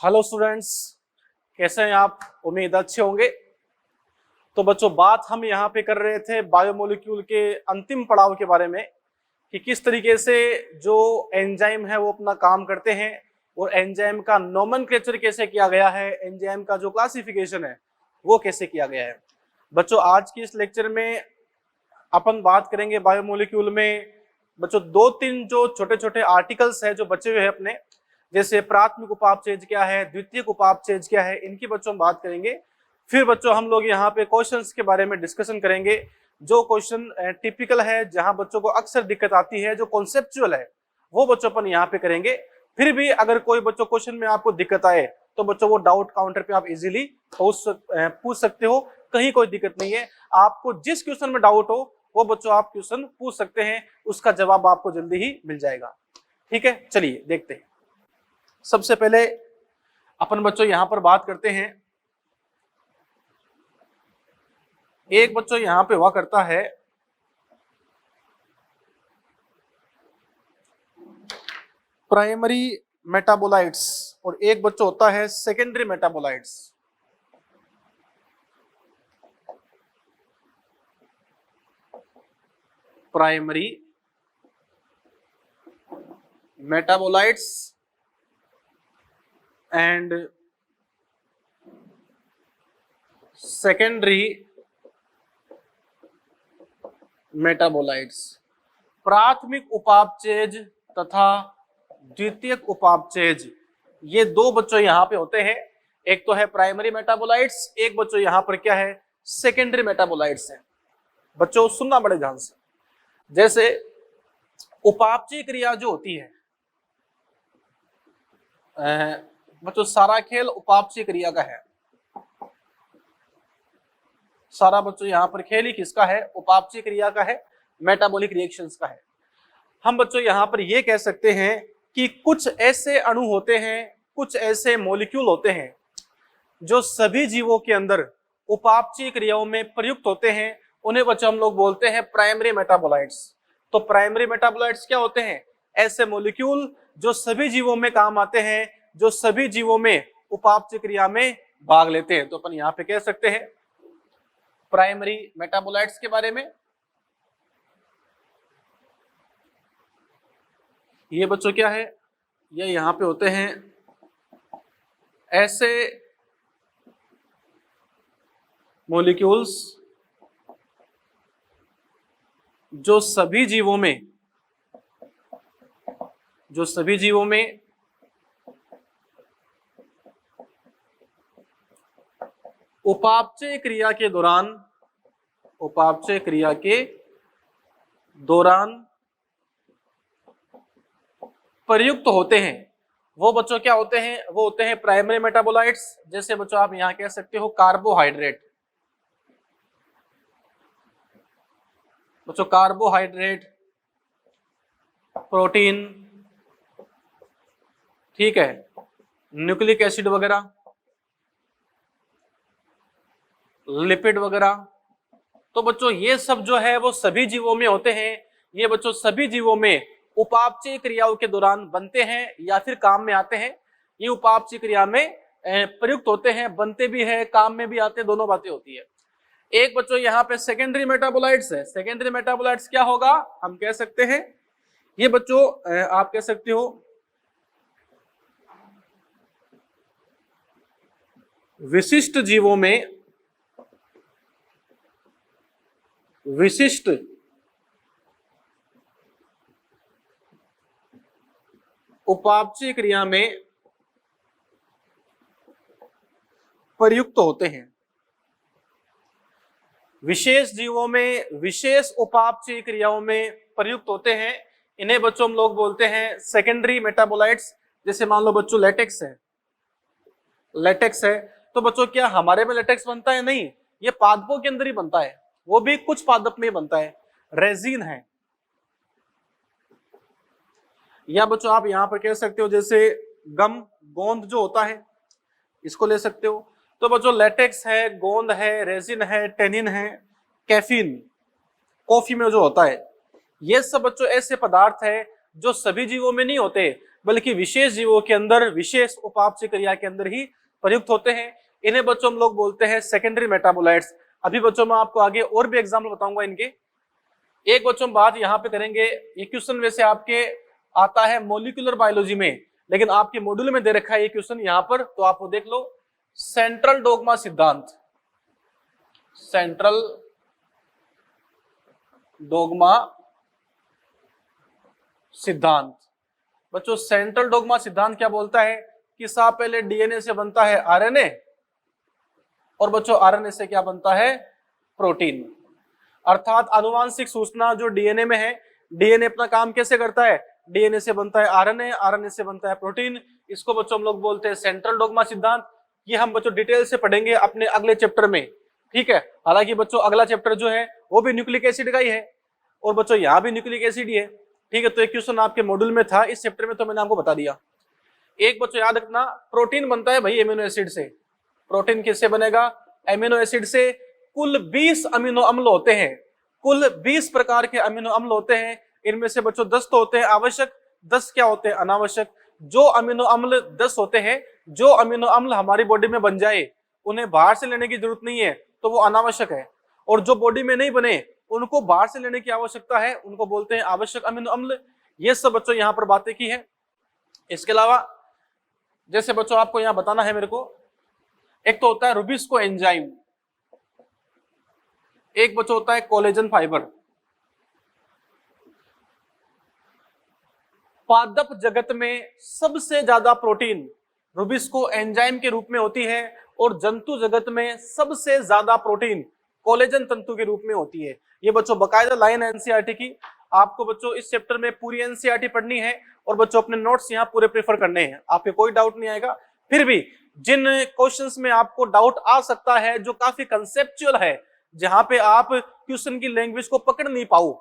Hello students, कैसे हैं आप? उम्मीद अच्छे होंगे। तो बच्चों, बात हम यहाँ पे कर रहे थे बायोमोलिक्यूल के अंतिम पड़ाव के बारे में कि किस तरीके से जो एंजाइम है वो अपना काम करते हैं और एंजाइम का नोमेनक्लेचर कैसे किया गया है, एंजाइम का जो क्लासिफिकेशन है वो कैसे किया गया है। बच्चों, आज की इस लेक्चर में अपन बात करेंगे बायोमोलिक्यूल में बच्चों दो तीन जो छोटे छोटे आर्टिकल्स है जो बचे हुए हैं अपने, जैसे प्राथमिक उपापचय क्या है, द्वितीयक उपापचय क्या है, इनकी बच्चों हम बात करेंगे। फिर बच्चों हम लोग यहाँ पे क्वेश्चंस के बारे में डिस्कशन करेंगे। जो क्वेश्चन टिपिकल है, जहां बच्चों को अक्सर दिक्कत आती है, जो कॉन्सेप्चुअल है, वो बच्चों अपन यहाँ पे करेंगे। फिर भी अगर कोई बच्चों क्वेश्चन में आपको दिक्कत आए तो बच्चों वो डाउट काउंटर पे आप इजीली पूछ सकते हो, कहीं कोई दिक्कत नहीं है। आपको जिस क्वेश्चन में डाउट हो वो बच्चों आप क्वेश्चन पूछ सकते हैं, उसका जवाब आपको जल्दी ही मिल जाएगा। ठीक है, चलिए देखते हैं। सबसे पहले अपन बच्चों यहां पर बात करते हैं, एक बच्चों यहां पे हुआ करता है प्राइमरी मेटाबोलाइट्स और एक बच्चों होता है secondary metabolites. Primary metabolites and secondary metabolites. प्राथमिक उपापचयज तथा द्वितीयक उपापचयज, ये दो बच्चों यहां पे होते हैं। एक तो है प्राइमरी मेटाबोलाइट्स, एक बच्चों यहां पर क्या है, सेकेंडरी मेटाबोलाइट्स है। बच्चों सुनना बड़े ध्यान से। जैसे उपापचय क्रिया जो होती है बच्चों, सारा खेल उपापचय क्रिया का है। सारा बच्चों यहाँ पर खेल ही किसका है, उपापचय क्रिया का है, मेटाबॉलिक रिएक्शंस का है। हम बच्चों यहाँ पर ये कह सकते हैं कि कुछ ऐसे अणु होते हैं, कुछ ऐसे मॉलिक्यूल होते हैं जो सभी जीवों के अंदर उपापचय क्रियाओं में प्रयुक्त होते हैं। उन्हें बच्चों हम लोग बोलते हैं प्राइमरी मेटाबोलाइट्स। तो प्राइमरी मेटाबोलाइट्स क्या होते हैं? ऐसे मॉलिक्यूल जो सभी जीवों में काम आते हैं, जो सभी जीवों में उपापचय क्रिया में भाग लेते हैं। तो अपन यहाँ पे कह सकते हैं प्राइमरी मेटाबोलाइट्स के बारे में। ये बच्चों क्या है, ये यहाँ पे होते हैं ऐसे मॉलिक्यूल्स जो सभी जीवों में उपापचय क्रिया के दौरान प्रयुक्त होते हैं। वो बच्चों क्या होते हैं, वो होते हैं प्राइमरी मेटाबोलाइट्स। जैसे बच्चों आप यहां कह सकते हो कार्बोहाइड्रेट। बच्चों कार्बोहाइड्रेट, प्रोटीन, ठीक है, न्यूक्लिक एसिड वगैरह, लिपिड वगैरह। तो बच्चों ये सब जो है वो सभी जीवों में होते हैं। ये बच्चों सभी जीवों में उपापचय क्रियाओं के दौरान बनते हैं या फिर काम में आते हैं। ये उपापचय क्रिया में प्रयुक्त होते हैं, बनते भी है, काम में भी आते हैं, दोनों बातें होती है। एक बच्चों यहाँ पे सेकेंडरी मेटाबोलाइट्स है। सेकेंडरी मेटाबोलाइट्स क्या होगा, हम कह सकते हैं ये बच्चों आप कह सकते हो विशिष्ट जीवों में विशिष्ट उपापचय क्रिया में प्रयुक्त होते हैं। विशेष जीवों में विशेष उपापचय क्रियाओं में प्रयुक्त होते हैं। इन्हें बच्चों हम लोग बोलते हैं सेकेंडरी मेटाबोलाइट्स। जैसे मान लो बच्चों लेटेक्स है, तो बच्चों क्या हमारे में लेटेक्स बनता है? नहीं, ये पादपों के अंदर ही बनता है, वो भी कुछ पादप में बनता है। रेजिन है। या बच्चों आप यहां पर कह सकते हो जैसे गोंद जो होता है, इसको ले सकते हो। तो बच्चों लेटेक्स है, गोंद है, रेजिन है, टेनिन है, कैफीन कॉफी में जो होता है, ये सब बच्चों ऐसे पदार्थ है जो सभी जीवों में नहीं होते, बल्कि विशेष जीवों के अंदर विशेष उपापचय क्रिया के अंदर ही प्रयुक्त होते हैं। इन्हें बच्चों हम लोग बोलते हैं सेकेंडरी मेटाबोलाइट्स। अभी बच्चों मैं आपको आगे और भी एग्जाम्पल बताऊंगा इनके। एक बच्चों बात यहाँ पे करेंगे, ये क्वेश्चन वैसे आपके आता है मॉलिक्यूलर बायोलॉजी में, लेकिन आपके मॉड्यूल में दे रखा है ये क्वेश्चन यहाँ पर, तो आप वो देख लो। सेंट्रल डोगमा सिद्धांत, सेंट्रल डोगमा सिद्धांत। बच्चों सेंट्रल डोगमा सिद्धांत क्या बोलता है कि साहब पहले डीएनए से बनता है आरएनए, और बच्चों आरएनए से क्या बनता है, प्रोटीन। अर्थात आनुवांशिक सूचना जो डीएनए में है, डीएनए अपना काम कैसे करता है, डीएनए से बनता है आरएनए, आरएनए से बनता है प्रोटीन। इसको बच्चों हम लोग बोलते हैं सेंट्रल डोगमा सिद्धांत। ये हम बच्चों डिटेल से पढ़ेंगे अपने अगले चैप्टर में, ठीक है। हालांकि बच्चों अगला चैप्टर जो है वो भी न्यूक्लिक एसिड का ही है, और बच्चों यहाँ भी न्यूक्लिक एसिड ही है, ठीक है। तो एक क्वेश्चन आपके मॉड्यूल में था, इस चैप्टर में तो मैंने आपको बता दिया। एक बच्चों याद रखना, प्रोटीन बनता है भाई एमिनो एसिड से। प्रोटीन किससे बनेगा, एमिनो एसिड से। कुल 20 अमीनो अम्ल होते हैं, कुल 20 प्रकार के अमीनो अम्ल होते हैं। इनमें से बच्चों 10 तो होते हैं आवश्यक, 10 क्या होते हैं अनावश्यक। जो अमीनो अम्ल 10 होते हैं, जो अमीनो अम्ल हमारी बॉडी में बन जाए उन्हें बाहर से लेने की जरूरत नहीं है, तो वो अनावश्यक है। और जो बॉडी में नहीं बने उनको बाहर से लेने की आवश्यकता है, उनको बोलते हैं आवश्यक अमीनो अम्ल। ये सब बच्चों यहाँ पर बातें की है। इसके अलावा जैसे बच्चों आपको यहाँ बताना है मेरे को, एक तो होता है रुबिस्को एंजाइम, एक बच्चों होता है कोलेजन फाइबर। पादप जगत में सबसे ज्यादा प्रोटीन रुबिस्को एंजाइम के रूप में होती है, और जंतु जगत में सबसे ज्यादा प्रोटीन कोलेजन तंतु के रूप में होती है। ये बच्चों बकायदा लाइन एनसीईआरटी की, आपको बच्चों इस चैप्टर में पूरी एनसीईआरटी पढ़नी है, और बच्चों अपने नोट्स यहाँ पूरे प्रेफर करने हैं, आपके कोई डाउट नहीं आएगा। फिर भी जिन क्वेश्चंस में आपको डाउट आ सकता है, जो काफी कंसेप्चुअल है, जहां पे आप क्वेश्चन की लैंग्वेज को पकड़ नहीं पाओ,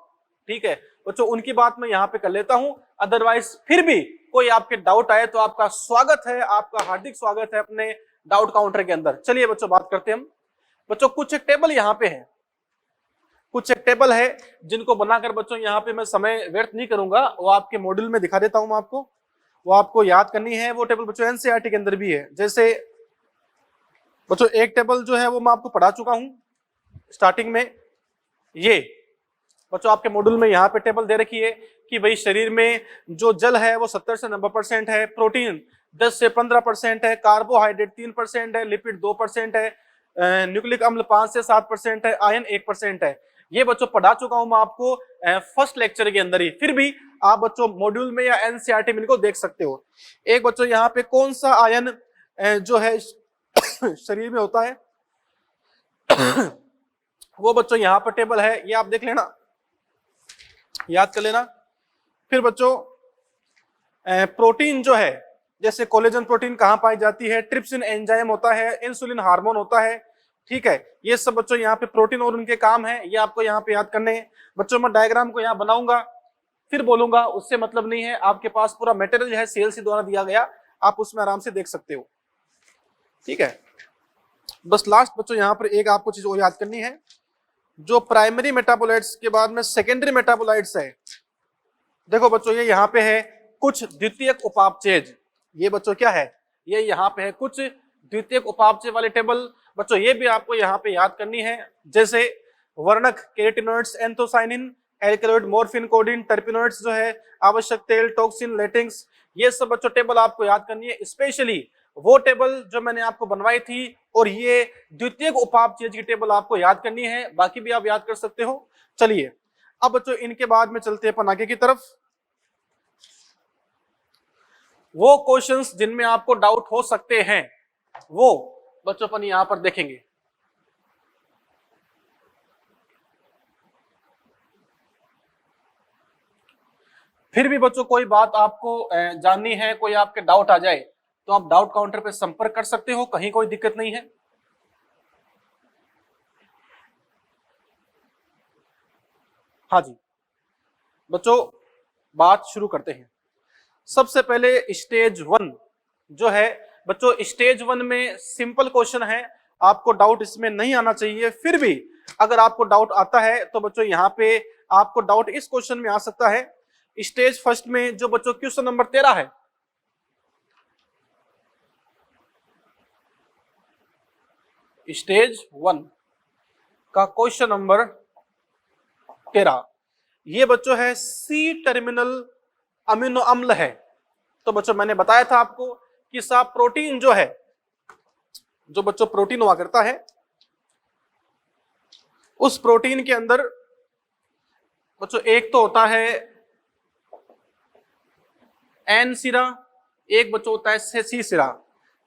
ठीक है बच्चों, उनकी बात मैं यहाँ पे कर लेता हूं। अदरवाइज फिर भी कोई आपके डाउट आए तो आपका स्वागत है, आपका हार्दिक स्वागत है अपने डाउट काउंटर के अंदर। चलिए बच्चों बात करते हैं हम। बच्चों कुछ एक टेबल यहाँ पे है, कुछ एक टेबल है जिनको बनाकर बच्चों यहाँ पे मैं समय व्यर्थ नहीं करूंगा, वो आपके मॉड्यूल में दिखा देता हूं मैं आपको, वो आपको याद करनी है। वो टेबल बच्चों एनसीईआरटी के अंदर भी है। जैसे बच्चों एक टेबल जो है वो मैं आपको पढ़ा चुका हूं स्टार्टिंग में। ये बच्चों आपके मॉड्यूल में यहाँ पे टेबल दे रखी है कि भाई शरीर में जो जल है वो 70 से 90% है, प्रोटीन 10 से 15% है, कार्बोहाइड्रेट 3% है, लिपिड 2% है, न्यूक्लिक अम्ल 5 से 7% है, आयन 1% है। ये बच्चों पढ़ा चुका हूं मैं आपको फर्स्ट लेक्चर के अंदर ही। फिर भी आप बच्चों मॉड्यूल में या एनसीईआरटी में इनको देख सकते हो। एक बच्चों यहाँ पे कौन सा आयन जो है शरीर में होता है वो बच्चों यहाँ पर टेबल है, ये आप देख लेना, याद कर लेना। फिर बच्चों प्रोटीन जो है, जैसे कोलेजन प्रोटीन कहाँ पाई जाती है, ट्रिप्सिन एंजाइम होता है, इंसुलिन हार्मोन होता है, ठीक है। ये सब बच्चों यहाँ पे प्रोटीन और उनके काम है, ये आपको यहाँ पे याद करने हैं। बच्चों मैं डायग्राम को यहाँ बनाऊंगा फिर बोलूंगा, उससे मतलब नहीं है, आपके पास पूरा मटेरियल है सीएलसी द्वारा दिया गया, आप उसमें आराम से देख सकते हो, ठीक है। बस लास्ट बच्चों यहाँ पर एक आपको चीज और याद करनी है, जो प्राइमरी मेटाबोलाइट्स के बाद में सेकेंडरी मेटाबोलाइट्स है। देखो बच्चों ये यहाँ पे है कुछ द्वितीयक उपापचयज, ये बच्चों क्या है, ये यहाँ पे है कुछ द्वितीयक उपापचय वाले टेबल। बच्चों ये भी आपको यहाँ पे याद करनी है, जैसे वर्णक carotenoids, anthocyanin, alkaloid, morphine, codeine, terpenoids जो है, आवश्यक तेल, टॉक्सिन, लेटिंग्स, ये सब बच्चों टेबल आपको याद करनी है। स्पेशली वो टेबल जो मैंने आपको बनवाई थी, और ये द्वितीयक उपापचयज की टेबल आपको याद करनी है, बाकी भी आप याद कर सकते हो। चलिए अब बच्चों इनके बाद में चलते हैं अपन आगे की तरफ। वो क्वेश्चंस जिनमें आपको डाउट हो सकते हैं वो बच्चों अपन यहां पर देखेंगे। फिर भी बच्चों कोई बात आपको जाननी है, कोई आपके डाउट आ जाए तो आप डाउट काउंटर पे संपर्क कर सकते हो, कहीं कोई दिक्कत नहीं है। हाँ जी बच्चों बात शुरू करते हैं। सबसे पहले स्टेज 1 जो है बच्चों, स्टेज 1 में सिंपल क्वेश्चन है, आपको डाउट इसमें नहीं आना चाहिए। फिर भी अगर आपको डाउट आता है तो बच्चों यहाँ पे आपको डाउट इस क्वेश्चन में आ सकता है। स्टेज फर्स्ट में जो बच्चों क्वेश्चन नंबर 13 है, स्टेज 1 का क्वेश्चन नंबर 13। ये बच्चों है सी टर्मिनल अमीनो अम्ल है। तो बच्चों मैंने बताया था आपको कि साहब प्रोटीन जो है, जो बच्चों प्रोटीन हुआ करता है, उस प्रोटीन के अंदर बच्चों एक तो होता है एन सिरा, एक बच्चों होता है सी सिरा।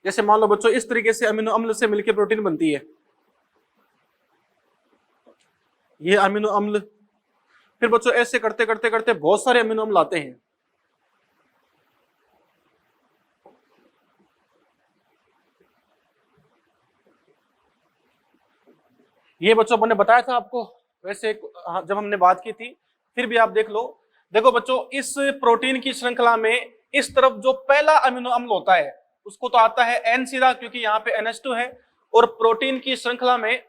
जैसे मान लो बच्चों इस तरीके से अमीनो अम्ल से मिलकर प्रोटीन बनती है, ये अमीनो अम्ल। फिर बच्चों ऐसे करते करते करते बहुत सारे अमीनो अम्ल आते हैं। ये बच्चों मैंने बताया था आपको वैसे जब हमने बात की थी, फिर भी आप देख लो। देखो बच्चों इस प्रोटीन की श्रृंखला में इस तरफ जो पहला अमीनो अम्ल होता है उसको तो आता है एन सिरा, क्योंकि यहाँ पे NH2 है। और प्रोटीन की श्रृंखला में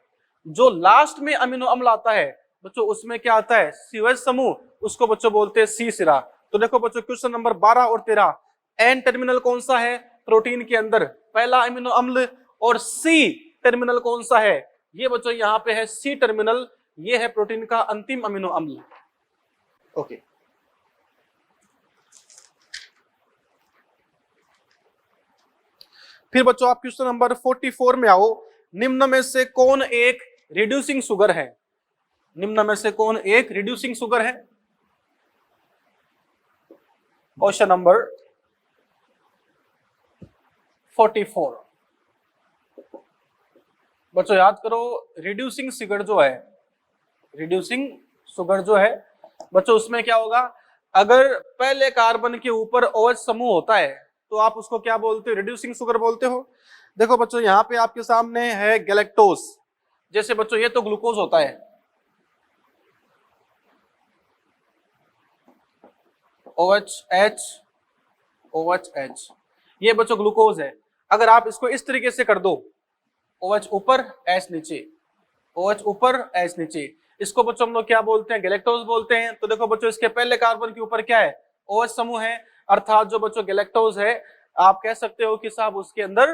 जो लास्ट में अमीनो अम्ल आता है बच्चों उसमें क्या आता है COH समूह, उसको बच्चों बोलते हैं सी सिरा। तो देखो बच्चों क्वेश्चन नंबर 12 और 13, एन टर्मिनल कौन सा है प्रोटीन के अंदर, पहला अमीनो अम्ल, और सी टर्मिनल कौन सा है, ये बच्चों यहाँ पे है सी टर्मिनल, ये है प्रोटीन का अंतिम अमीनो अम्ल। ओके फिर बच्चों आप क्वेश्चन नंबर 44 में आओ। निम्न में से कौन एक रिड्यूसिंग शुगर है, निम्न में से कौन एक रिड्यूसिंग शुगर है। क्वेश्चन नंबर 44 बच्चों याद करो, रिड्यूसिंग शुगर जो है, रिड्यूसिंग शुगर जो है बच्चों उसमें क्या होगा, अगर पहले कार्बन के ऊपर OH समूह होता है तो आप उसको क्या बोलते हो, रिड्यूसिंग शुगर बोलते हो। देखो बच्चों यहाँ पे आपके सामने है गैलेक्टोज, जैसे बच्चों ये तो ग्लूकोज होता है, OH ये बच्चों ग्लूकोज है। अगर आप इसको इस तरीके से कर दो, OH ऊपर H नीचे, OH ऊपर H नीचे, इसको बच्चों हम लोग क्या बोलते हैं, गैलेक्टोज बोलते हैं। तो देखो बच्चों इसके पहले कार्बन के ऊपर क्या है, OH समूह है, अर्थात जो बच्चों गैलेक्टोज है आप कह सकते हो कि साहब उसके अंदर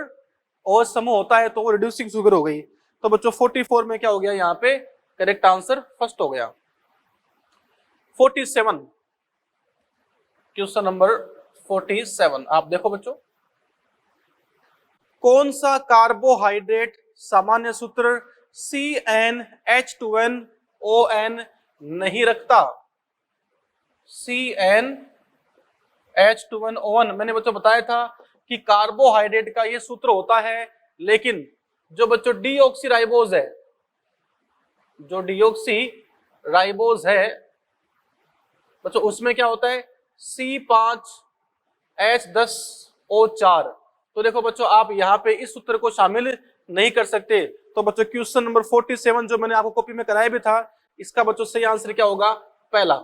OH समूह होता है, तो वो रिड्यूसिंग शुगर हो गई। तो बच्चों 44 में क्या हो गया, यहाँ पे करेक्ट आंसर फर्स्ट हो गया। 47 क्वेश्चन नंबर 47 आप देखो बच्चों, कौन सा कार्बोहाइड्रेट सामान्य सूत्र CnH2nOn नहीं रखता, CnH2nOn मैंने बच्चों बताया था कि कार्बोहाइड्रेट का ये सूत्र होता है, लेकिन जो बच्चों डीऑक्सीराइबोज है, जो डीऑक्सीराइबोज है बच्चों उसमें क्या होता है C5H10O4। तो देखो बच्चों आप यहाँ पे इस सूत्र को शामिल नहीं कर सकते। तो बच्चों क्वेश्चन नंबर 47 जो मैंने आपको कॉपी में कराया भी था, इसका बच्चों सही आंसर क्या होगा, पहला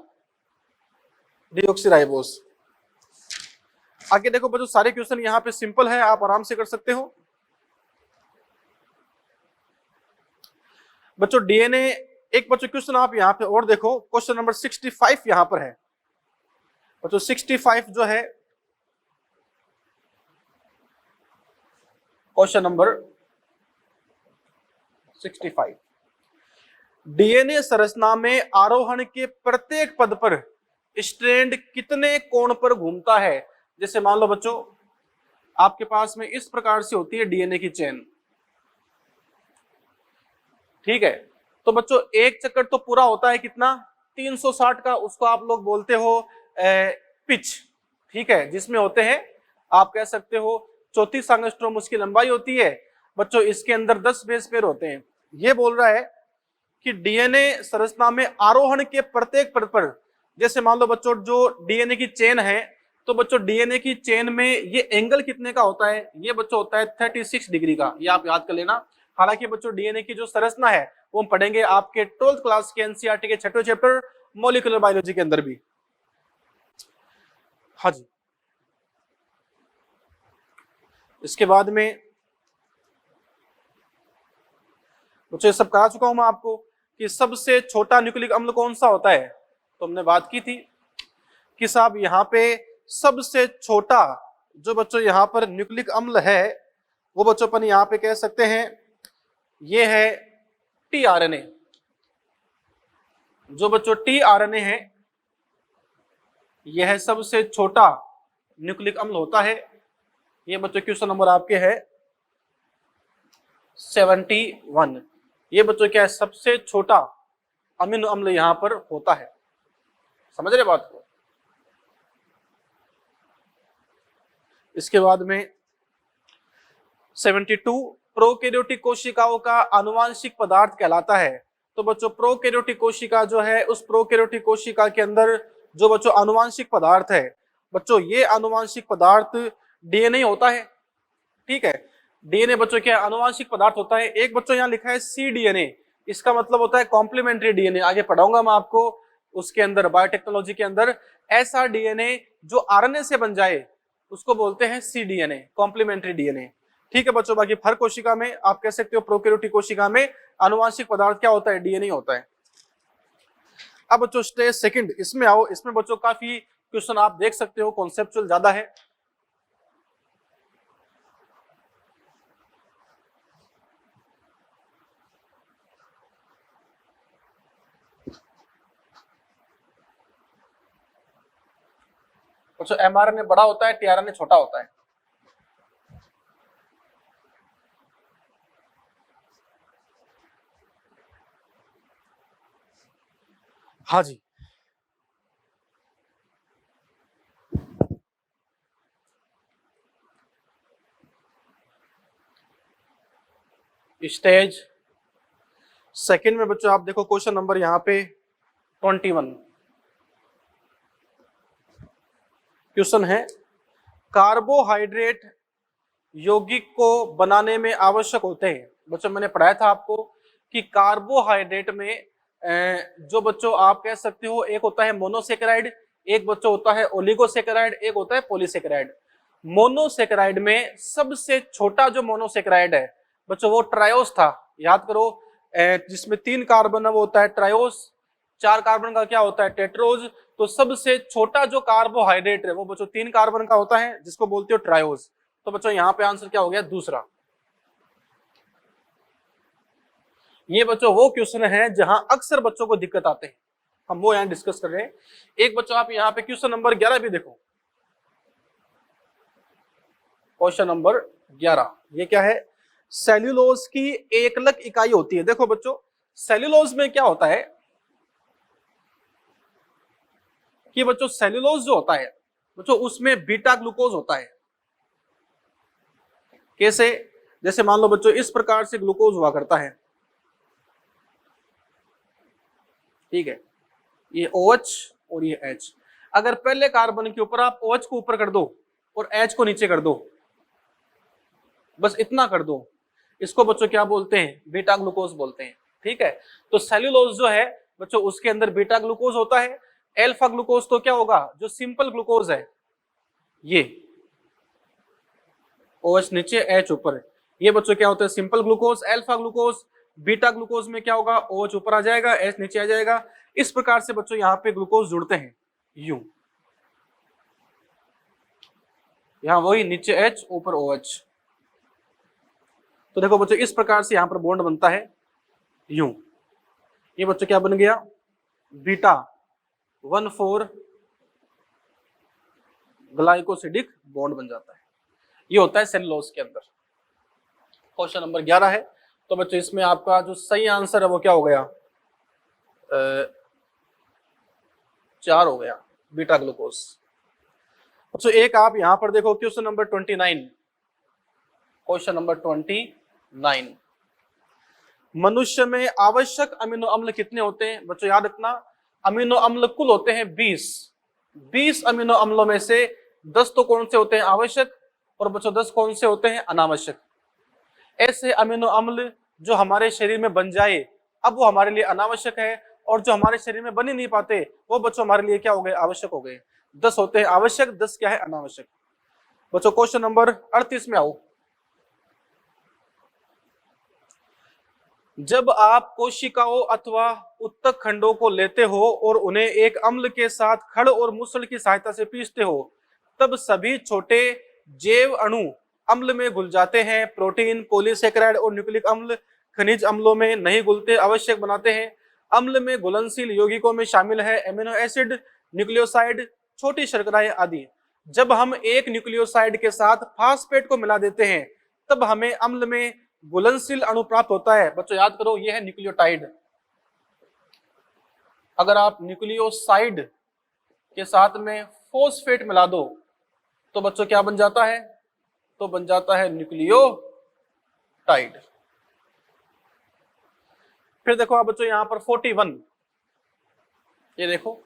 डीऑक्सीराइबोज। आगे देखो बच्चों सारे क्वेश्चन यहाँ पे सिंपल है, आप आराम से कर सकते हो। बच्चों डीएनए एक बच्चों क्वेश्चन आप यहाँ पे और देखो, क्वेश्चन नंबर 65 यहाँ पर है बच्चों। 65 जो है क्वेश्चन नंबर 65, डीएनए संरचना में आरोहण के प्रत्येक पद पर स्ट्रैंड कितने कोण पर घूमता है। जैसे मान लो बच्चों आपके पास में इस प्रकार से होती है डीएनए की चेन, ठीक है। तो बच्चों एक चक्कर तो पूरा होता है कितना, 360 का, उसको आप लोग बोलते हो पिच, ठीक है, जिसमें होते हैं आप कह सकते हो 34 एंगस्ट्रोम उसकी लंबाई होती है बच्चों। इसके अंदर 10 बेस पेयर होते हैं। ये बोल रहा है कि डीएनए संरचना में आरोहण के प्रत्येक पद पर, जैसे मान लो बच्चों जो डीएनए की चेन है, तो बच्चों डीएनए की चेन में ये एंगल कितने का होता है, ये बच्चों होता है 36 डिग्री का, ये आप याद कर लेना। हालांकि बच्चों डीएनए की जो संरचना है वो हम पढ़ेंगे आपके 12th क्लास के एनसीईआरटी के 6वें चैप्टर मॉलिक्यूलर बायोलॉजी के अंदर भी। हाँ जी, इसके बाद में बच्चों सब कहा चुका हूं मैं आपको कि सबसे छोटा न्यूक्लिक अम्ल कौन सा होता है। तो हमने बात की थी कि साहब यहाँ पे सबसे छोटा जो बच्चों यहाँ पर न्यूक्लिक अम्ल है वो बच्चों अपन यहाँ पे कह सकते हैं ये है टीआरएनए। जो बच्चों टीआरएनए है यह सबसे छोटा न्यूक्लिक अम्ल होता है। ये बच्चों क्वेश्चन नंबर आपके है 71। ये बच्चों क्या है, सबसे छोटा अमीनो अम्ल यहां पर होता है। समझ रहे बात को। इसके बाद में 72 प्रोकैरियोटिक कोशिकाओं का आनुवांशिक पदार्थ कहलाता है। तो बच्चों प्रोकैरियोटिक कोशिका जो है, उस प्रोकैरियोटिक कोशिका के अंदर जो बच्चों आनुवांशिक पदार्थ है, बच्चों ये आनुवांशिक पदार्थ डीएनए होता है। ठीक है, डीएनए बच्चों क्या आनुवांशिक पदार्थ होता है। एक बच्चों यहाँ लिखा है सीडीएनए, इसका मतलब होता है कॉम्प्लीमेंट्री डीएनए। आगे पढ़ाऊंगा मैं आपको उसके अंदर, बायोटेक्नोलॉजी के अंदर। ऐसा डीएनए जो आरएनए से बन जाए उसको बोलते हैं सीडीएनए, कॉम्प्लीमेंट्री डीएनए। ठीक है बच्चों, बाकी हर कोशिका में आप कह सकते हो, प्रोकैरियोटिक कोशिका में आनुवांशिक पदार्थ क्या होता है, डीएनए होता है। अब बच्चों स्टेज सेकंड, इसमें आओ। इसमें बच्चों काफी क्वेश्चन आप देख सकते हो, कॉन्सेप्चुअल ज्यादा है। बच्चों एमआरएनए बड़ा होता है, टीआरएनए छोटा होता है। हाँ जी, स्टेज सेकंड में बच्चों आप देखो क्वेश्चन नंबर यहाँ पे 21 क्वेश्चन है, कार्बोहाइड्रेट यौगिक को बनाने में आवश्यक होते हैं। बच्चों मैंने पढ़ाया था आपको कि कार्बोहाइड्रेट में जो बच्चों आप कह सकते हो, एक होता है मोनोसेकेराइड, एक बच्चों होता है ओलिगोसेकेराइड, एक होता है पॉलीसेकेराइड। मोनोसेकेराइड में सबसे छोटा जो मोनोसेकेराइड है बच्चों वो ट्रायोस था। याद करो, जिसमें 3 कार्बन वो होता है ट्रायोस, 4 कार्बन का क्या होता है टेट्रोज। तो सबसे छोटा जो कार्बोहाइड्रेट है वो बच्चों 3 कार्बन का होता है, जिसको बोलते हो ट्रायोस। तो बच्चों यहाँ पे आंसर क्या हो गया, दूसरा। ये बच्चों वो क्वेश्चन है जहां अक्सर बच्चों को दिक्कत आते हैं, हम वो यहाँ डिस्कस कर रहे हैं। एक बच्चों आप यहाँ पे क्वेश्चन नंबर 11 भी देखो। क्वेश्चन नंबर 11 ये क्या है, सेल्यूलोज की एकलक इकाई होती है। देखो बच्चों सेल्यूलोज में क्या होता है कि बच्चों सेल्यूलोज जो होता है बच्चों उसमें बीटा ग्लूकोज होता है। कैसे, जैसे मान लो बच्चों इस प्रकार से ग्लूकोज हुआ करता है। ठीक है, ये OH और ये H। अगर पहले कार्बन के ऊपर आप OH को ऊपर कर दो और H को नीचे कर दो, बस इतना कर दो, इसको बच्चों क्या बोलते हैं, बीटा ग्लूकोज बोलते हैं। ठीक है, तो सेल्यूलोज जो है बच्चों उसके अंदर बीटा ग्लूकोज होता है। अल्फा ग्लूकोज तो क्या होगा, जो सिंपल ग्लूकोज है, ये OH नीचे H ऊपर, ये बच्चों क्या होता है simple glucose, alpha glucose. Beta glucose में क्या होगा, OH ऊपर आ जाएगा, H नीचे आ जाएगा। इस प्रकार से बच्चों यहाँ पे ग्लूकोज जुड़ते हैं, यूं, यहाँ वही नीचे H ऊपर OH। तो देखो बच्चों इस प्रकार से यहाँ पर बॉन्ड बनता है, यूं। ये बच्चों क्या बन गया, बीटा 1,4 ग्लाइकोसिडिक बॉन्ड बन जाता है। ये होता है सेलुलोज के अंदर। क्वेश्चन नंबर 11 है। तो बच्चों इसमें आपका जो सही आंसर है वो क्या हो गया, 4 हो गया, बीटा ग्लूकोज। बच्चों एक आप यहां पर देखो क्वेश्चन नंबर 29, क्वेश्चन नंबर 29, मनुष्य में आवश्यक अमीनो अम्ल कितने होते हैं। बच्चों याद रखना, अमीनो अम्ल कुल होते हैं 20 अमीनो अम्लों में से 10 तो कौन से होते हैं, आवश्यक, और बच्चों 10 कौन से होते हैं, अनावश्यक। ऐसे अमीनो अम्ल जो हमारे शरीर में बन जाए अब वो हमारे लिए अनावश्यक है, और जो हमारे शरीर में बन ही नहीं पाते वो बच्चों हमारे लिए क्या हो गए, आवश्यक हो गए। 10 होते हैं आवश्यक, 10 क्या है, अनावश्यक। बच्चों क्वेश्चन नंबर 38 में आओ। जब आप कोशिकाओं अथवा उत्तक खंडों को लेते हो और उन्हें एक अम्ल के साथ खड़ और मूसल की सहायता से पीसते हो, तब सभी छोटे जैव अणु अम्ल में घुल जाते हैं। प्रोटीन, पॉलीसेकेराइड और न्यूक्लिक अम्ल खनिज अम्लों में नहीं घुलते, आवश्यक बनाते हैं। अम्ल में घुलनशील यौगिकों में शामिल है एमिनो एसिड, न्यूक्लियोसाइड, छोटी शर्कराएं आदि। जब हम एक न्यूक्लियोसाइड के साथ फास्फेट को मिला देते हैं तब हमें अम्ल में घुलनशील अणु प्राप्त होता है। बच्चों याद करो, यह है न्यूक्लियोटाइड। अगर आप न्यूक्लियोसाइड के साथ में फॉस्फेट मिला दो तो बच्चों क्या बन जाता है? तो बन जाता है न्यूक्लियोटाइड। फिर देखो आप बच्चों यहां पर 41, ये देखो,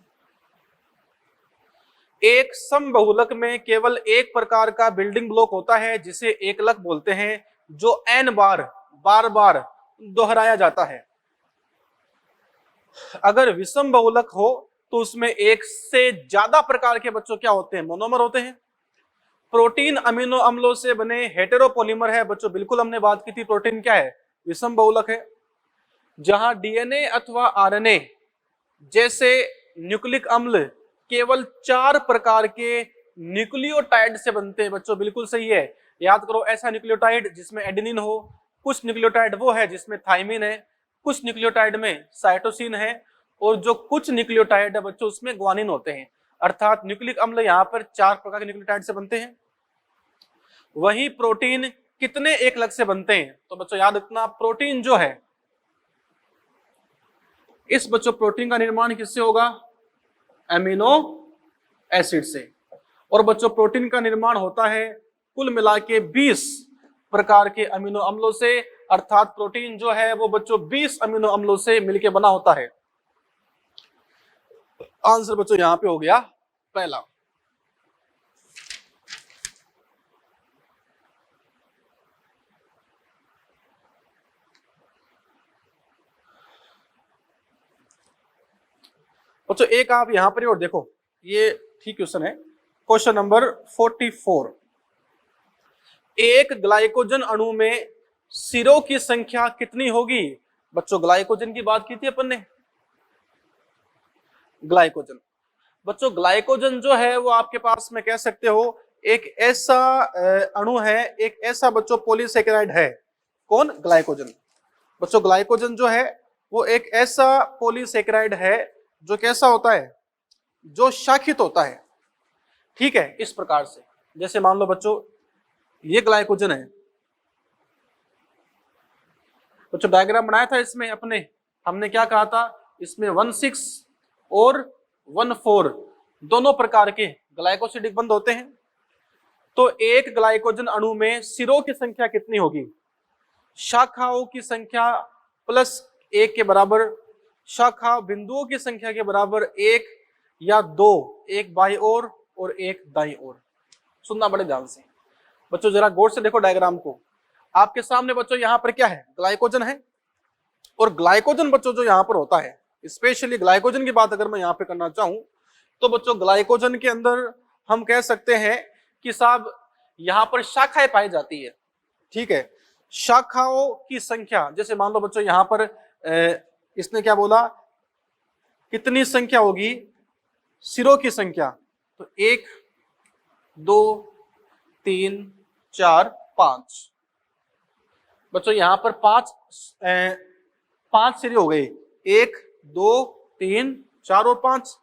एक समबहुलक में केवल एक प्रकार का बिल्डिंग ब्लॉक होता है जिसे एकलक बोलते हैं, जो n बार बार दोहराया जाता है। अगर विषम बहुलक हो तो उसमें एक से ज्यादा प्रकार के बच्चों क्या होते हैं? मोनोमर होते हैं। प्रोटीन अमीनो अम्लों से बने हेटेरोपॉलीमर है। बच्चों बिल्कुल हमने बात की थी, प्रोटीन क्या है? विषम बहुलक है। जहां डीएनए अथवा आरएनए जैसे न्यूक्लिक अम्ल केवल 4 प्रकार के न्यूक्लियोटाइड से बनते हैं। बच्चों बिल्कुल सही है, याद करो, ऐसा न्यूक्लियोटाइड जिसमें एडेनिन हो, कुछ न्यूक्लियोटाइड वो है जिसमें थाइमिन है, कुछ न्यूक्लियोटाइड में साइटोसिन है, और जो कुछ न्यूक्लियोटाइड है बच्चों उसमें ग्वानिन होते हैं। अर्थात न्यूक्लिक अम्ल यहाँ पर 4 प्रकार के न्यूक्लियोटाइड से बनते हैं। वही प्रोटीन कितने एकलक से बनते हैं? तो बच्चों याद रखना, प्रोटीन जो है, इस बच्चों प्रोटीन का निर्माण किससे होगा? एमिनो एसिड से। और बच्चों प्रोटीन का निर्माण होता है कुल मिला के 20 प्रकार के अमीनो अम्लों से। अर्थात प्रोटीन जो है वो बच्चों 20 अमीनो अम्लों से मिलकर बना होता है। आंसर बच्चों यहां पे हो गया पहला। बच्चों एक आप यहां पर और देखो, ये ठीक क्वेश्चन है, क्वेश्चन नंबर 44। एक ग्लाइकोजन अणु में सिरों की संख्या कितनी होगी? बच्चों ग्लाइकोजन की बात की थी अपन ने। ग्लाइकोजन, बच्चों ग्लाइकोजन जो है वो आपके पास में कह सकते हो एक ऐसा अणु है, एक ऐसा बच्चों पॉलीसेकेराइड है। कौन? ग्लाइकोजन। बच्चों ग्लाइकोजन जो है वो एक ऐसा पॉलीसेकेराइड है जो कैसा होता है? जो शाखित होता है। ठीक है, इस प्रकार से, जैसे मान लो बच्चों ये ग्लाइकोजन है। बच्चों डायग्राम बनाया था इसमें अपने, हमने क्या कहा था? इसमें 16 और 14 दोनों प्रकार के ग्लाइकोसिडिक बंध होते हैं। तो एक ग्लाइकोजन अणु में सिरों की संख्या कितनी होगी? शाखाओं की संख्या प्लस 1 के बराबर, शाखा बिंदुओं की संख्या के बराबर 1 या 2, एक बाई ओर और एक दाई ओर। सुनना बड़े ध्यान से बच्चों, जरा गौर से देखो डायग्राम को। आपके सामने बच्चों यहाँ पर क्या है? ग्लाइकोजन है। और ग्लाइकोजन बच्चों जो यहाँ पर होता है, स्पेशली ग्लाइकोजन की बात अगर मैं यहाँ पे करना चाहूं तो बच्चों ग्लाइकोजन के अंदर हम कह सकते हैं कि साहब यहाँ पर शाखाएं पाई जाती है। ठीक है, शाखाओं की संख्या, जैसे मान लो बच्चों यहाँ पर इसने क्या बोला, कितनी संख्या होगी सिरों की संख्या? तो 1 2 3 4 5। बच्चों यहाँ पर 5 सिरे हो गए, 1 2 3 4 और 5।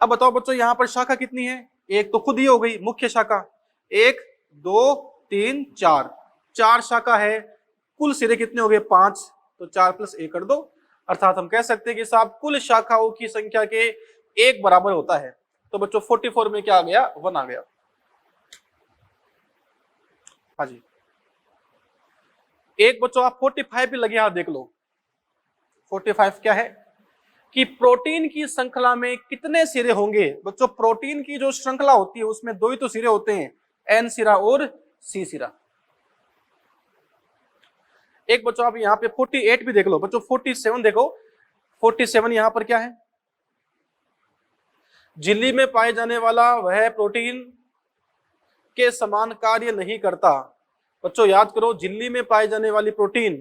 अब बताओ बच्चों यहाँ पर शाखा कितनी है? एक तो खुद ही हो गई मुख्य शाखा, 1 2 3 4, 4 शाखा है। कुल सिरे कितने हो गए? 5। तो 4 + 1 कर दो। अर्थात हम कह सकते हैं कि साहब कुल शाखाओं की संख्या के 1 बराबर होता है। तो बच्चों 44 में क्या आ गया? 1 आ गया। हाँ जी, एक बच्चों आप 45 भी लगे हाथ देख लो। 45 क्या है कि प्रोटीन की श्रृंखला में कितने सिरे होंगे? बच्चों प्रोटीन की जो श्रृंखला होती है उसमें 2 ही तो सिरे होते हैं, N सिरा और C सिरा। एक बच्चों आप यहाँ पे 48 भी देख लो। बच्चों 47 देखो, 47 यहाँ पर क्या है? झिल्ली में पाए जाने वाला वह प्रोटीन के समान कार्य नहीं करता। बच्चों याद करो, झिल्ली में पाई जाने वाली प्रोटीन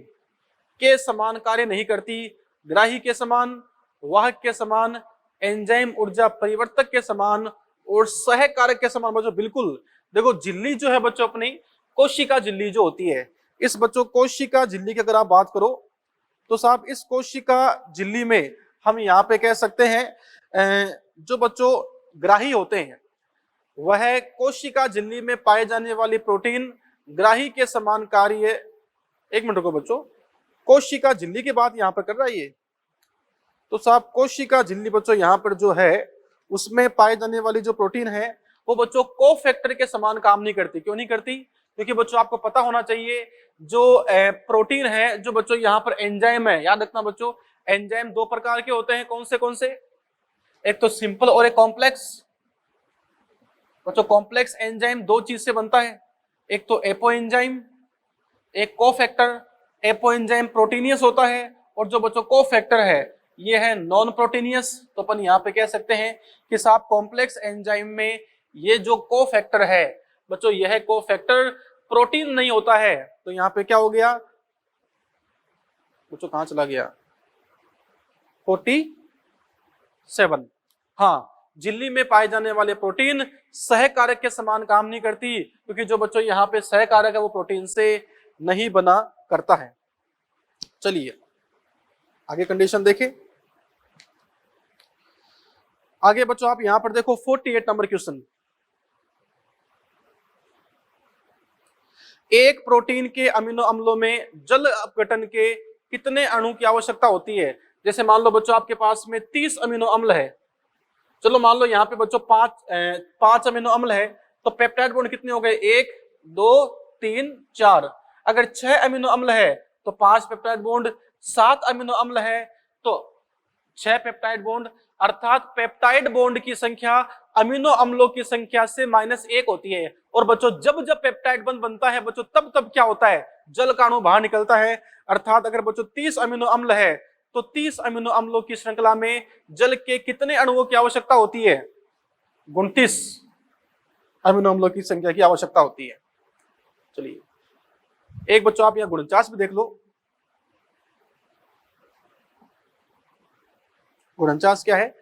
के समान कार्य नहीं करती। ग्राही के समान, वाहक के समान, एंजाइम ऊर्जा परिवर्तक के समान और सहकारक के समान। बच्चों बिल्कुल देखो, झिल्ली जो है बच्चों अपनी कोशिका झिल्ली जो होती है, इस बच्चों कोशिका झिल्ली की अगर आप बात करो तो साहब इस कोशिका झिल्ली में हम यहाँ पे कह सकते हैं जो बच्चों ग्राही होते हैं वह कोशिका झिल्ली में पाए जाने वाली प्रोटीन ग्राही के समान कार्य, एक मिनट रुको बच्चों, कोशिका झिल्ली की बात यहाँ पर कर रहा है ये। तो साहब कोशिका झिल्ली बच्चों यहाँ पर जो है उसमें पाए जाने वाली जो प्रोटीन है वो बच्चों कोफैक्टर के समान काम नहीं करती। क्यों नहीं करती? क्योंकि बच्चों आपको पता होना चाहिए जो प्रोटीन है, जो बच्चों यहाँ पर एंजाइम है, याद रखना बच्चों एंजाइम दो प्रकार के होते हैं। कौन से? एक तो सिंपल और एक कॉम्प्लेक्स। बच्चों कॉम्प्लेक्स एंजाइम दो चीज से बनता है, एक तो एपो एंजाइम, एक कोफैक्टर। एपो एंजाइम प्रोटीनियस होता है और जो बच्चों कोफैक्टर है ये है नॉन प्रोटीनियस। तो अपन यहाँ पे कह सकते हैं कि साहब कॉम्प्लेक्स एंजाइम में ये जो कोफैक्टर है बच्चों यह कोफैक्टर प्रोटीन नहीं होता है। तो यहाँ पे क्या हो गया बच्चों, कहां चला गया 47। हाँ, झिल्ली में पाए जाने वाले प्रोटीन सहकारक के समान काम नहीं करती, क्योंकि जो बच्चों यहाँ पे सहकारक है वो प्रोटीन से नहीं बना करता है। चलिए आगे कंडीशन देखें। आगे बच्चों आप यहां पर देखो 48 नंबर क्वेश्चन। एक प्रोटीन के अमीनो अम्लों में जल अपघटन के कितने अणु की आवश्यकता होती है? जैसे मान लो बच्चों आपके पास में 30 अमीनो अम्ल है, चलो मान लो यहाँ पे बच्चों पांच अमीनो अम्ल है, तो पेप्टाइड बॉन्ड कितने हो गए? 1 2 3 4। अगर 6 अमीनो अम्ल है तो 5 पेप्टाइड बॉन्ड, 7 अमीनो अम्ल है तो 6 पेप्टाइड बॉन्ड, अर्थात पेप्टाइड बॉन्ड की संख्या अमीनो अम्लों की संख्या से -1 होती है। और बच्चों जब जब पेप्टाइड बॉन्ड बनता है बच्चों तब तब क्या होता है? जल का अणु बाहर निकलता है। अर्थात अगर बच्चों 30 अमीनो अम्ल है तो 30 अमीनो अम्लों की श्रृंखला में जल के कितने अणुओं की आवश्यकता होती है? 29 अमीनो अम्लों की संख्या की आवश्यकता होती है। चलिए एक बच्चों आप यहां 49 भी देख लो। 49 क्या है?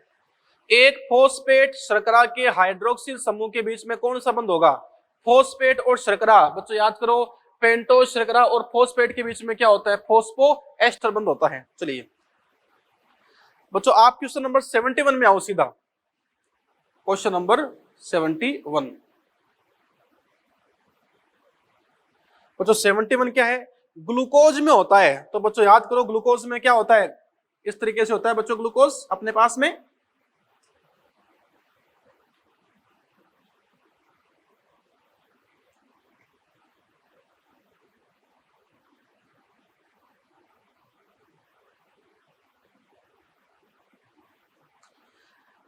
एक फॉस्फेट शर्करा के हाइड्रोक्सिल समूह के बीच में कौन सा बंध होगा? फॉस्फेट और शर्करा। बच्चों याद करो पेंटोस शर्करा और फॉस्फेट के बीच में क्या होता है? फॉस्फो एस्टर बंध होता है। चलिए बच्चों आप क्वेश्चन नंबर 71 में आओ सीधा। Question number 71। बच्चों 71 क्या है? ग्लूकोज में होता है। तो बच्चों याद करो ग्लूकोज में क्या होता है? इस तरीके से होता है बच्चों ग्लूकोज अपने पास में।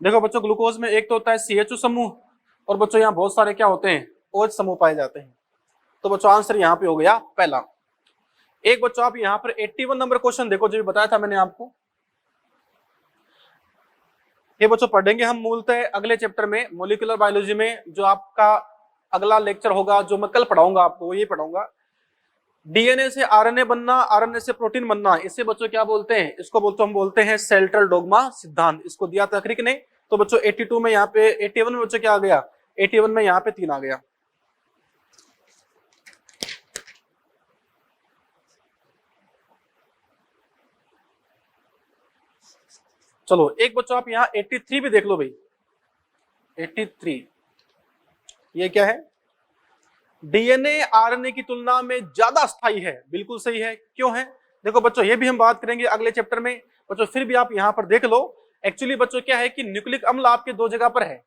देखो बच्चों ग्लूकोज में एक तो होता है CHO समूह और बच्चों यहाँ बहुत सारे क्या होते हैं? OH समूह पाए जाते हैं। तो बच्चों आंसर यहाँ पे हो गया पहला। एक बच्चों आप यहाँ पर 81 नंबर क्वेश्चन देखो, जो भी बताया था मैंने आपको। ये बच्चों पढ़ेंगे हम मूलतः अगले चैप्टर में मॉलिक्यूलर बायोलॉजी में। जो आपका अगला लेक्चर होगा जो मैं कल पढ़ाऊंगा आपको वो ये पढ़ाऊंगा। डीएनए से आरएनए बनना, आरएनए से प्रोटीन बनना, इसे बच्चों क्या बोलते हैं? इसको हम बोलते हैं सेल्टल डोग्मा सिद्धांत। इसको दिया था क्रिक ने। तो बच्चों 82 में यहाँ पे 81 में बच्चों क्या आ गया? 81 में यहाँ पे 3 आ गया। चलो एक बच्चों आप यहाँ 83 भी देख लो भाई। 83 ये क्या है? डीएनए आरएनए की तुलना में ज्यादा स्थायी है। बिल्कुल सही है। क्यों है? देखो बच्चों ये भी हम बात करेंगे अगले चैप्टर में। बच्चों फिर भी आप यहाँ पर देख लो। एक्चुअली बच्चों क्या है कि न्यूक्लिक अम्ल आपके दो जगह पर है।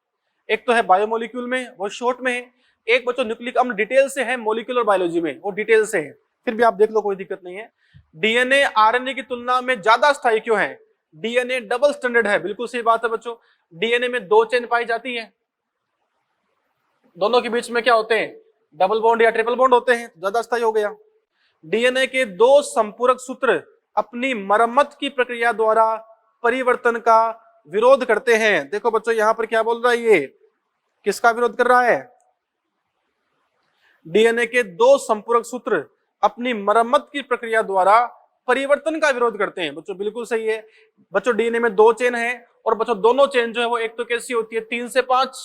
एक तो है बायोमोलिक्यूल में, वो शॉर्ट में है। एक बच्चों न्यूक्लिक अम्ल डिटेल से है मॉलिक्यूलर बायोलॉजी में, वो डिटेल से है। फिर भी आप देख लो कोई दिक्कत नहीं है। डीएनए आरएनए की तुलना में ज्यादा स्थायी क्यों है? डीएनए डबल स्टैंडर्ड है। बिल्कुल सही बात है बच्चों। डीएनए में 2 चेन पाई जाती है, दोनों के बीच में क्या होते हैं? डबल बॉन्ड या ट्रिपल बॉन्ड होते हैं, ज्यादा स्थायी हो गया। डीएनए के 2 संपूरक सूत्र अपनी मरम्मत की प्रक्रिया द्वारा परिवर्तन का विरोध करते हैं। देखो बच्चों यहां पर क्या बोल रहा है? ये किसका विरोध कर रहा है? डीएनए के 2 संपूरक सूत्र अपनी मरम्मत की प्रक्रिया द्वारा परिवर्तन का विरोध करते हैं। बच्चों बिल्कुल सही है। बच्चों डीएनए में 2 चेन है और बच्चों दोनों चेन जो है वो एक तो कैसी होती है? 3 से 5,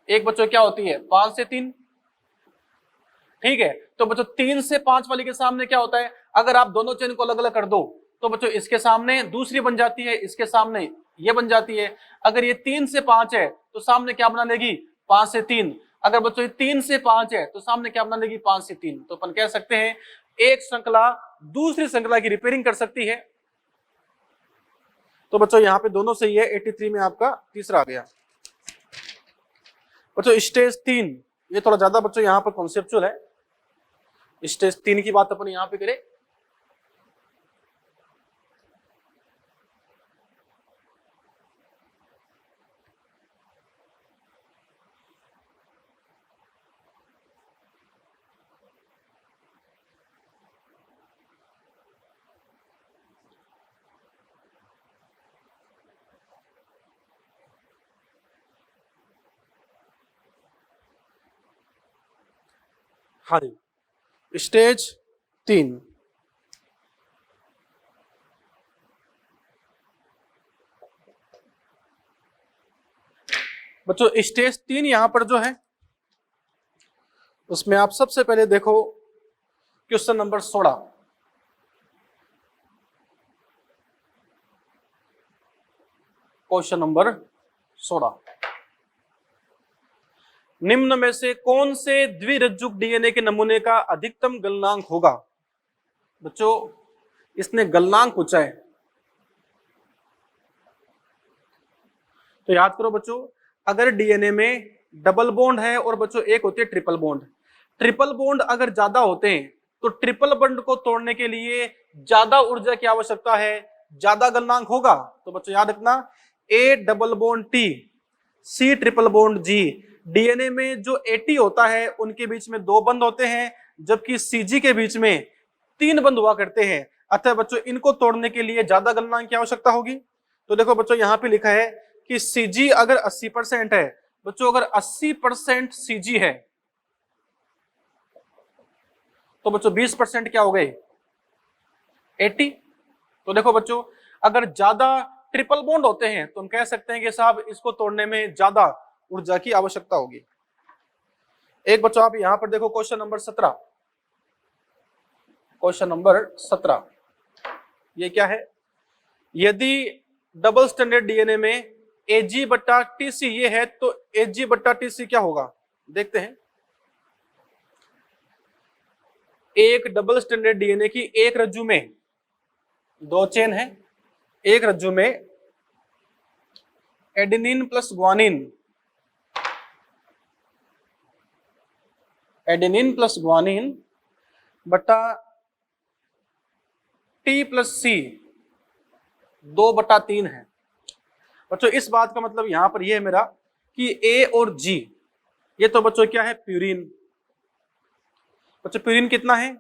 एक बच्चों क्या होती है? 5 से 3। ठीक है। तो बच्चों 3 से 5 वाली के सामने क्या होता है, अगर आप दोनों चेन को अलग अलग कर दो तो बच्चों इसके सामने दूसरी बन जाती है, इसके सामने ये बन जाती है। अगर ये 3 से 5 है तो सामने क्या बना लेगी, 5 से 3। अगर बच्चों ये 3 से 5 है तो सामने क्या बना लेगी, 5 से 3। तो अपन कह सकते हैं एक श्रृंखला दूसरी श्रृंखला की रिपेयरिंग कर सकती है। तो बच्चों यहाँ पे दोनों सही है, 83 में आपका तीसरा आ गया। बच्चों स्टेज 3, ये थोड़ा ज्यादा बच्चों यहाँ पर कॉन्सेप्चुअल है। स्टेज 3 की बात अपन यहाँ पे करें। हाँ जी, स्टेज 3। बच्चों स्टेज 3 यहां पर जो है उसमें आप सबसे पहले देखो क्वेश्चन नंबर 16। क्वेश्चन नंबर 16, निम्न में से कौन से द्विरज्जुक डीएनए के नमूने का अधिकतम गलनांक होगा। बच्चों इसने गलनांक पूछा है, तो याद करो बच्चों, अगर डीएनए में डबल बॉन्ड है और बच्चों एक होती है ट्रिपल बॉन्ड, ट्रिपल बॉन्ड अगर ज्यादा होते हैं तो ट्रिपल बॉन्ड को तोड़ने के लिए ज्यादा ऊर्जा की आवश्यकता है, ज्यादा गलनांक होगा। तो बच्चों याद रखना, A double bond T, C triple bond G. DNA में जो एटी होता है उनके बीच में 2 बंध होते हैं, जबकि सीजी के बीच में 3 बंध हुआ करते हैं। अतः बच्चों इनको तोड़ने के लिए ज्यादा गलनांक की आवश्यकता होगी। तो देखो बच्चों यहाँ पे लिखा है कि सीजी अगर 80% है, बच्चों अगर 80% सीजी है तो बच्चों 20% क्या हो गए, 80। तो देखो बच्चों अगर ज्यादा ट्रिपल बॉन्ड होते हैं तो हम कह सकते हैं कि साहब इसको तोड़ने में ज्यादा ऊर्जा की आवश्यकता होगी। एक बच्चों आप यहां पर देखो क्वेश्चन नंबर 17। क्वेश्चन नंबर 17 ये क्या है, यदि डबल स्टैंडर्ड डीएनए में एजी बट्टा टीसी ये है तो एजी बट्टा टीसी क्या होगा, देखते हैं। एक डबल स्टैंडर्ड डीएनए की एक रज्जु में 2 चेन है, एक रज्जु में adenine plus guanine, adenine plus guanine बट्टा टी प्लस सी 2/3 है। बच्चों इस बात का मतलब यहां पर यह है मेरा कि ए और जी ये तो बच्चों क्या है, प्यूरिन। बच्चों प्यूरिन कितना है,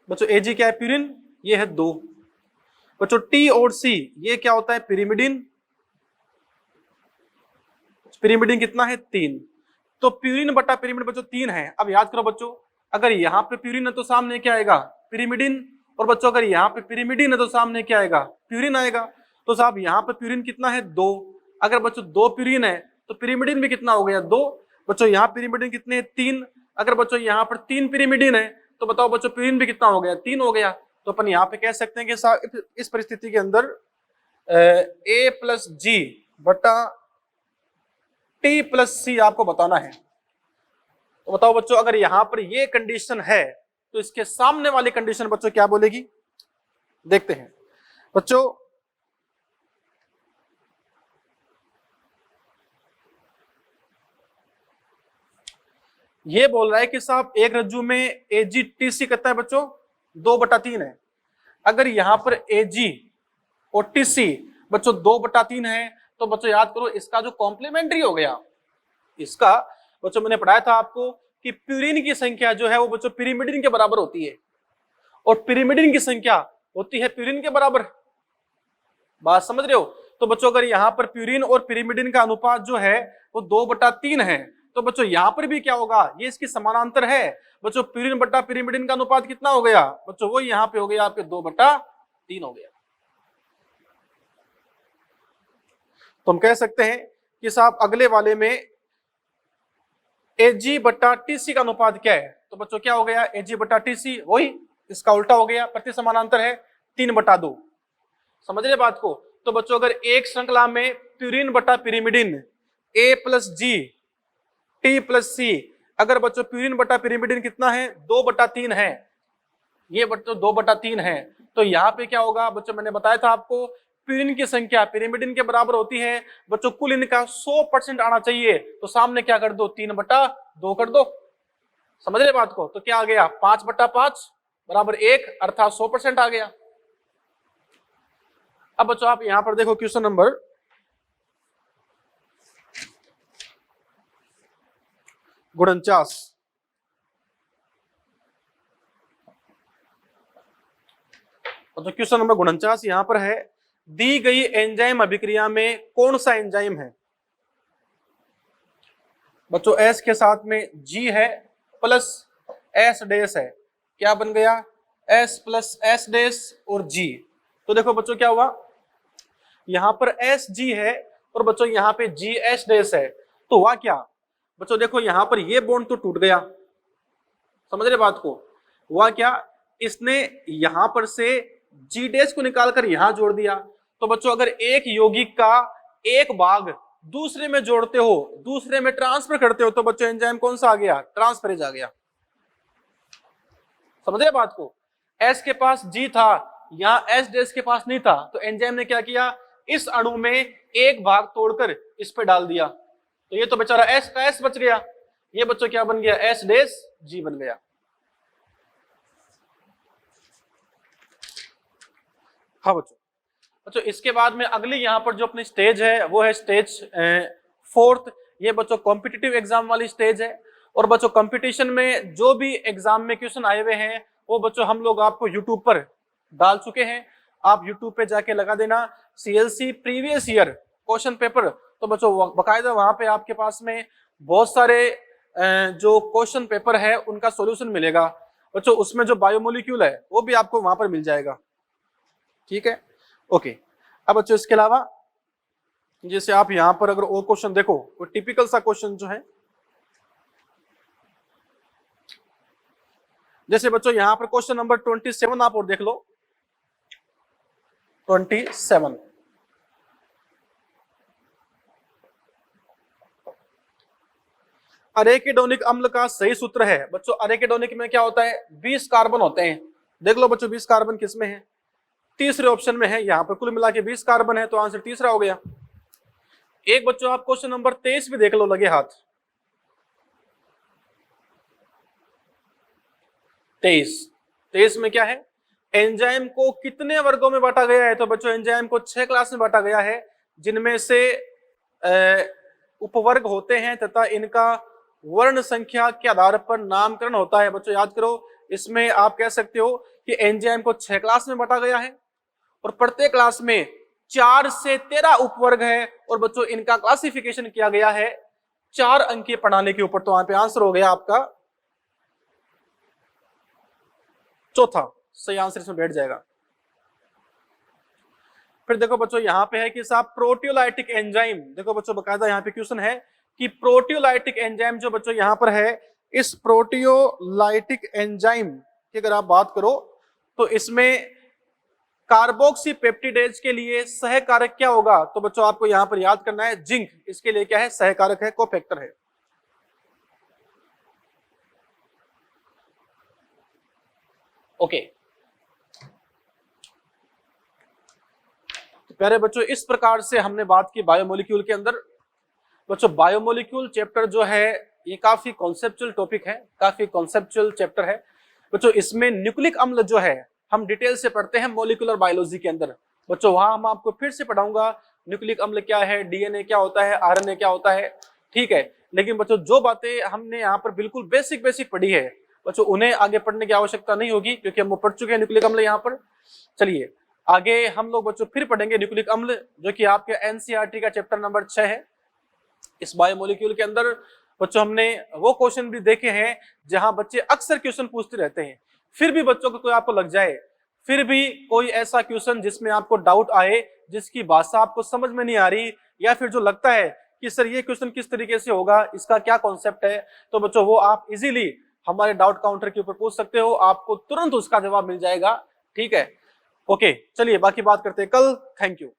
बच्चों एजी क्या है, प्यूरिन, ये है 2। बच्चों टी और सी ये क्या होता है, पिरिमिडिन, पिरिमिडिन कितना है, 3। तो प्यूरिन बटा पिरिमिडिन बच्चों 3 है। अब याद करो बच्चों, अगर यहाँ पे प्यूरिन है तो सामने क्या आएगा, पिरिमिडिन, और बच्चों अगर यहाँ पे पिरिमिडिन है तो सामने क्या आएगा, प्यूरिन आएगा। तो साहब यहाँ पे प्यूरिन कितना है, 2। अगर बच्चों 2 प्यूरिन है तो पिरिमिडिन भी कितना हो गया, 2। बच्चों यहाँ पिरिमिडिन कितने हैं, 3। अगर बच्चों यहाँ पर 3 पिरिमिडिन है तो बताओ बच्चों प्यूरिन भी कितना हो गया, 3 हो गया। तो अपन यहाँ पे कह सकते हैं कि साहब इस परिस्थिति के अंदर ए प्लस जी बटा टी प्लस सी आपको बताना है। तो बताओ बच्चों अगर यहां पर ये कंडीशन है तो इसके सामने वाली कंडीशन बच्चों क्या बोलेगी, देखते हैं। बच्चों ये बोल रहा है कि साहब एक रज्जू में एजी टीसी कितना है बच्चों, 2/3 है। अगर यहां पर एजी और टीसी बच्चों 2/3 है तो बच्चों याद करो इसका जो कॉम्प्लीमेंट्री हो गया, इसका बच्चों मैंने पढ़ाया था आपको कि प्यूरिन की संख्या जो है वो बच्चों पिरिमिडिन के बराबर होती है और पिरिमिडिन की संख्या होती है प्यूरिन के बराबर। बात समझ रहे हो। तो बच्चों अगर यहाँ पर प्यूरिन और पिरिमिडिन का अनुपात जो है वो 2/3 है तो बच्चों यहाँ पर भी क्या होगा, ये इसकी समानांतर है। बच्चों प्यूरिन बटा पिरिमिडिन का अनुपात कितना हो गया बच्चों, वो यहाँ पे हो गया आपके 2/3 हो गया। तो हम कह सकते हैं कि साहब अगले वाले में एजी बट्टा टीसी का अनुपात क्या है, तो बच्चों क्या हो गया, Ag बटा Tc, वही इसका उल्टा हो गया, प्रति समानांतर है 3/2। समझ रहे बात को। तो बच्चों अगर एक श्रृंखला में प्यूरिन बटा pyrimidine A plus G T plus C, अगर बच्चों प्यूरिन बटा पिरिमिडिन कितना है, 2/3 है, ये बच्चों 2/3 है, तो यहाँ पे क्या होगा बच्चों, मैंने बताया था आपको प्यूरिन की संख्या पिरिमिडिन के बराबर होती है बच्चों, कुल इनका 100% आना चाहिए, तो सामने क्या कर दो, 3/2 कर दो। समझ रहे बात को। तो क्या आ गया, 5/5 बराबर 1, अर्थात 100% आ गया। अब बच्चों आप यहां पर देखो क्वेश्चन नंबर 49। तो क्वेश्चन नंबर 49 यहां पर है, दी गई एंजाइम अभिक्रिया में कौन सा एंजाइम है। बच्चों S के साथ में G है प्लस S डैश है, क्या बन गया, S प्लस S डैश और G। तो देखो बच्चों क्या हुआ, यहां पर SG है और बच्चों यहां पे GS डैश है, तो हुआ क्या बच्चों, देखो यहां पर ये बॉन्ड तो टूट गया, समझ रहे बात को। हुआ क्या, इसने यहां पर से G डैश को निकालकर यहां जोड़ दिया। तो बच्चों अगर एक यौगिक का एक भाग दूसरे में जोड़ते हो, दूसरे में ट्रांसफर करते हो, तो बच्चों एंजाइम कौन सा आ गया, ट्रांसफरेज आ गया। समझ रहे बात को। S के पास G था, यहां S डैश के पास नहीं था, तो एंजाइम ने क्या किया, इस अणु में एक भाग तोड़कर इस पे डाल दिया, तो ये तो बेचारा S का S बच गया, ये बच्चों क्या बन गया, S डैश G बन गया। हाँ बच्चों इसके बाद में अगली यहाँ पर जो अपनी स्टेज है वो है स्टेज 4th। ये बच्चों कॉम्पिटिटिव एग्जाम वाली स्टेज है, और बच्चों कंपटीशन में जो भी एग्जाम में क्वेश्चन आए हुए हैं वो बच्चों हम लोग आपको यूट्यूब पर डाल चुके हैं, आप यूट्यूब पे जाके लगा देना CLC previous year question paper. तो बच्चों बकायदा वहां पे आपके पास में बहुत सारे जो क्वेश्चन पेपर है उनका सॉल्यूशन मिलेगा बच्चों, उसमें जो बायोमोलिक्यूल है वो भी आपको वहां पर मिल जाएगा, ठीक है, ओके। अब बच्चों इसके अलावा जैसे आप यहां पर अगर और क्वेश्चन देखो, वो टिपिकल सा क्वेश्चन जो है, जैसे बच्चों यहां पर क्वेश्चन नंबर 27 आप और देख लो, 27। अरेकिडोनिक अम्ल का सही सूत्र है बच्चों, अरेकिडोनिक में क्या होता है, 20 कार्बन होते हैं। देख लो बच्चों 20 कार्बन किसमें है, तीसरे ऑप्शन में है, यहां पर कुल मिला के 20 कार्बन है, तो आंसर तीसरा हो गया। एक बच्चों आप क्वेश्चन नंबर 23 भी देख लो, लगे हाथ 23 में क्या है, एंजाइम को कितने वर्गों में बांटा गया है। तो बच्चों एंजाइम को 6 क्लास में बांटा गया है, जिनमें से उपवर्ग होते हैं तथा इनका वर्ण संख्या के आधार पर नामकरण होता है। बच्चों याद करो, इसमें आप कह सकते हो कि एंजाइम को 6 क्लास में बांटा गया है और प्रत्येक क्लास में 4 से 13 उपवर्ग है, और बच्चों इनका क्लासिफिकेशन किया गया है 4 अंकीय प्रणाली के ऊपर। तो वहां पे आंसर हो गया आपका चौथा, सही आंसर इसमें बैठ जाएगा। फिर देखो बच्चों यहां पे है कि साहब प्रोटियोलाइटिक एंजाइम, देखो बच्चों बकायदा यहाँ पे क्वेश्चन है कि प्रोटियोलाइटिक एंजाइम जो बच्चों यहां पर है, इस प्रोटियोलाइटिक एंजाइम की अगर आप बात करो तो इसमें कार्बोक्सी पेप्टिडेज के लिए सहकारक क्या होगा। तो बच्चों आपको यहां पर याद करना है जिंक, इसके लिए क्या है, सहकारक है, कोफैक्टर है। ओके तो प्यारे बच्चों इस प्रकार से हमने बात की बायोमोलिक्यूल के अंदर। बच्चों बायोमोलिक्यूल चैप्टर जो है ये काफी कॉन्सेप्चुअल टॉपिक है, काफी कॉन्सेप्चुअल चैप्टर है बच्चों। इसमें न्यूक्लिक अम्ल जो है हम डिटेल से पढ़ते हैं मॉलिक्यूलर बायोलॉजी के अंदर बच्चों, वहां हम आपको फिर से पढ़ाऊंगा न्यूक्लिक अम्ल क्या है, डीएनए क्या होता है, आरएनए क्या होता है, ठीक है। लेकिन बच्चों जो बातें हमने यहाँ पर बिल्कुल बेसिक बेसिक पढ़ी है बच्चों, उन्हें आगे पढ़ने की आवश्यकता नहीं होगी क्योंकि हम वो पढ़ चुके हैं न्यूक्लिक अम्ल यहाँ पर। चलिए आगे हम लोग बच्चों फिर पढ़ेंगे न्यूक्लिक अम्ल, जो कि आपके एनसीईआरटी का चैप्टर नंबर 6 है। इस बायोमोलिक्यूल के अंदर बच्चों हमने वो क्वेश्चन भी देखे हैं जहां बच्चे अक्सर क्वेश्चन पूछते रहते हैं, फिर भी बच्चों को कोई आपको लग जाए, फिर भी कोई ऐसा क्वेश्चन जिसमें आपको डाउट आए, जिसकी भाषा आपको समझ में नहीं आ रही, या फिर जो लगता है कि सर ये क्वेश्चन किस तरीके से होगा, इसका क्या कॉन्सेप्ट है, तो बच्चों वो आप इजीली हमारे डाउट काउंटर के ऊपर पूछ सकते हो, आपको तुरंत उसका जवाब मिल जाएगा। ठीक है, ओके, चलिए बाकी बात करते हैं कल। Thank you.